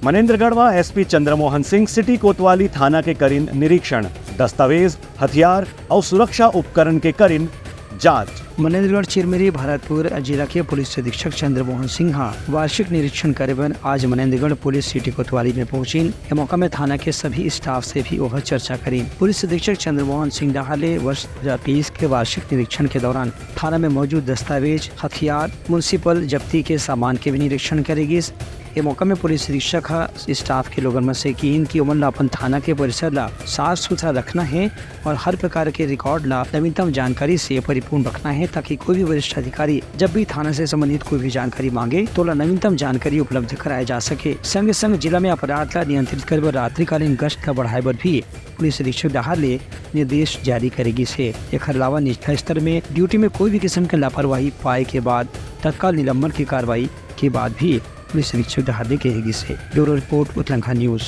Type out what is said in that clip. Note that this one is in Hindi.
मनेन्द्रगढ़ में एसपी चंद्रमोहन सिंह सिटी कोतवाली थाना के करीन निरीक्षण, दस्तावेज, हथियार और सुरक्षा उपकरण के करीन जांच। मनेन्द्रगढ़ चिरमिरी भरतपुर जिला के पुलिस अधीक्षक चंद्रमोहन सिंह वार्षिक निरीक्षण करे आज मनेन्द्रगढ़ पुलिस सिटी कोतवाली में पहुंची। इस मौका में थाना के सभी स्टाफ से भी वह चर्चा करी। पुलिस अधीक्षक चंद्रमोहन सिंह ने वर्ष 2023 के वार्षिक निरीक्षण के दौरान थाना में मौजूद दस्तावेज, हथियार, म्युनिसिपल जब्ती के सामान के भी निरीक्षण करेगी। ये मौका में पुलिस अधीक्षक स्टाफ के लोगों में से की इनकी उमन अपन थाना के परिसर ला साफ सुथरा रखना है और हर प्रकार के रिकॉर्ड ला नवीनतम जानकारी से परिपूर्ण रखना है, ताकि कोई भी वरिष्ठ अधिकारी जब भी थाना से संबंधित कोई भी जानकारी मांगे तो नवीनतम जानकारी उपलब्ध कराया जा सके। संग संग जिला में अपराध ला नियंत्रित कर रात्रिकालीन गश्त का बढ़ाए पर भी पुलिस अधीक्षक डहार ले निर्देश जारी करेगी से। एक अलावा निचला स्तर में ड्यूटी में कोई भी किस्म की लापरवाही पाए के बाद तत्काल निलंबन की कार्रवाई के बाद भी पुलिस अधीक्षक डहार ने कहेगी से। Bureau report Uttarakhand news.